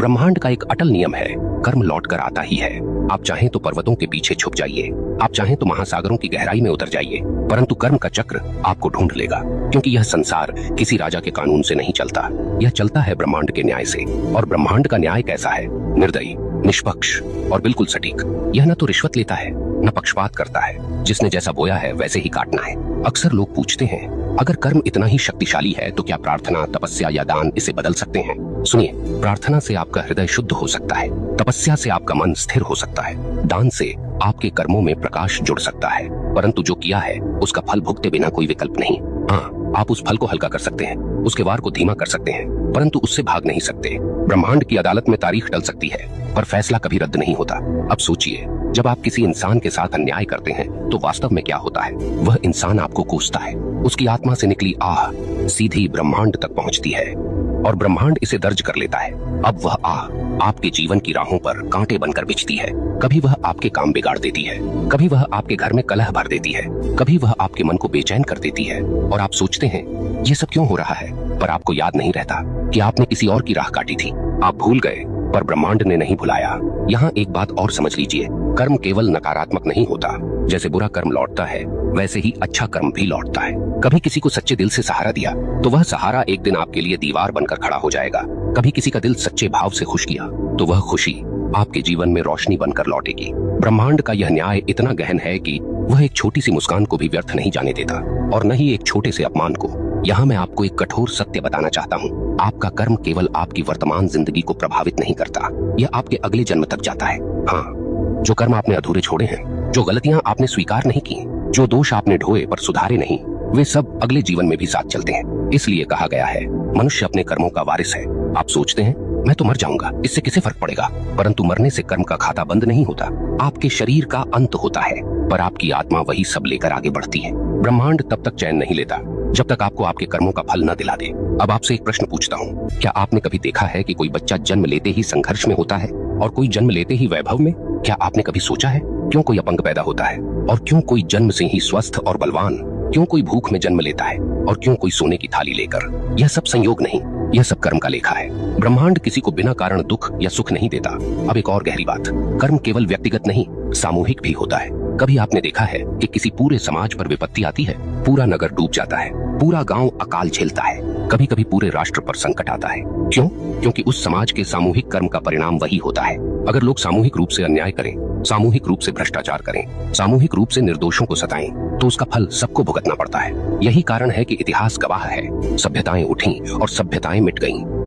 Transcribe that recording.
ब्रह्मांड का एक अटल नियम है, कर्म लौट कर आता ही है। आप चाहें तो पर्वतों के पीछे छुप जाइए, आप चाहें तो महासागरों की गहराई में उतर जाइए, परंतु कर्म का चक्र आपको ढूंढ लेगा। क्योंकि यह संसार किसी राजा के कानून से नहीं चलता, यह चलता है ब्रह्मांड के न्याय से। और ब्रह्मांड का न्याय कैसा है? निर्दयी, निष्पक्ष और बिल्कुल सटीक। यह न तो रिश्वत लेता है, न पक्षपात करता है। जिसने जैसा बोया है वैसे ही काटना है। अक्सर लोग पूछते हैं, अगर कर्म इतना ही शक्तिशाली है तो क्या प्रार्थना, तपस्या या दान इसे बदल सकते हैं? सुनिए, प्रार्थना से आपका हृदय शुद्ध हो सकता है, तपस्या से आपका मन स्थिर हो सकता है, दान से आपके कर्मों में प्रकाश जुड़ सकता है, परंतु जो किया है उसका फल भुगते बिना कोई विकल्प नहीं। हाँ, आप उस फल को हल्का कर सकते हैं, उसके वार को धीमा कर सकते हैं, परंतु उससे भाग नहीं सकते। ब्रह्मांड की अदालत में तारीख टल सकती है, पर फैसला कभी रद्द नहीं होता। अब सोचिए, जब आप किसी इंसान के साथ अन्याय करते हैं तो वास्तव में क्या होता है? वह इंसान आपको कोसता है, उसकी आत्मा से निकली आह सीधी ब्रह्मांड तक पहुंचती है और ब्रह्मांड इसे दर्ज कर लेता है। अब वह आह आपके जीवन की राहों पर कांटे बनकर बिछती है। कभी वह आपके काम बिगाड़ देती है, कभी वह आपके घर में कलह भर देती है, कभी वह आपके मन को बेचैन कर देती है। और आप सोचते हैं ये सब क्यों हो रहा है, पर आपको याद नहीं रहता कि आपने किसी और की राह काटी थी। आप भूल गए, पर ब्रह्मांड ने नहीं भुलाया। यहाँ एक बात और समझ लीजिए, कर्म केवल नकारात्मक नहीं होता। जैसे बुरा कर्म लौटता है, वैसे ही अच्छा कर्म भी लौटता है। कभी किसी को सच्चे दिल से सहारा दिया तो वह सहारा एक दिन आपके लिए दीवार बनकर खड़ा हो जाएगा। कभी किसी का दिल सच्चे भाव से खुश किया तो वह खुशी आपके जीवन में रोशनी बनकर लौटेगी। ब्रह्मांड का यह न्याय इतना गहन है कि वह एक छोटी सी मुस्कान को भी व्यर्थ नहीं जाने देता, और न ही एक छोटे से अपमान को। यहाँ मैं आपको एक कठोर सत्य बताना चाहता हूँ, आपका कर्म केवल आपकी वर्तमान जिंदगी को प्रभावित नहीं करता, यह आपके अगले जन्म तक जाता है। हाँ, जो कर्म आपने अधूरे छोड़े हैं, जो गलतियां आपने स्वीकार नहीं की, जो दोष आपने ढोए पर सुधारे नहीं, वे सब अगले जीवन में भी साथ चलते हैं। इसलिए कहा गया है, मनुष्य अपने कर्मों का वारिस है। आप सोचते हैं मैं तो मर जाऊंगा, इससे किसे फर्क पड़ेगा? परंतु मरने से कर्म का खाता बंद नहीं होता, आपके शरीर का अंत होता है, पर आपकी आत्मा वही सब लेकर आगे बढ़ती है। ब्रह्मांड तब तक चैन नहीं लेता जब तक आपको आपके कर्मों का फल न दिला दे। अब आपसे एक प्रश्न पूछता हूँ, क्या आपने कभी देखा है कि कोई बच्चा जन्म लेते ही संघर्ष में होता है और कोई जन्म लेते ही वैभव में? क्या आपने कभी सोचा है क्यों कोई अपंग पैदा होता है और क्यों कोई जन्म से ही स्वस्थ और बलवान? क्यों कोई भूख में जन्म लेता है और क्यों कोई सोने की थाली लेकर? यह सब संयोग नहीं, यह सब कर्म का लेखा है। ब्रह्मांड किसी को बिना कारण दुख या सुख नहीं देता। अब एक और गहरी बात, कर्म केवल व्यक्तिगत नहीं, सामूहिक भी होता है। कभी आपने देखा है कि किसी पूरे समाज पर विपत्ति आती है, पूरा नगर डूब जाता है, पूरा गांव अकाल झेलता है, कभी कभी पूरे राष्ट्र पर संकट आता है। क्यों? क्योंकि उस समाज के सामूहिक कर्म का परिणाम वही होता है। अगर लोग सामूहिक रूप से अन्याय करें, सामूहिक रूप से भ्रष्टाचार करें, सामूहिक रूप से निर्दोषों को सताएं, तो उसका फल सबको भुगतना पड़ता है। यही कारण है कि इतिहास गवाह है, सभ्यताएं उठी और सभ्यताएं मिट गईं।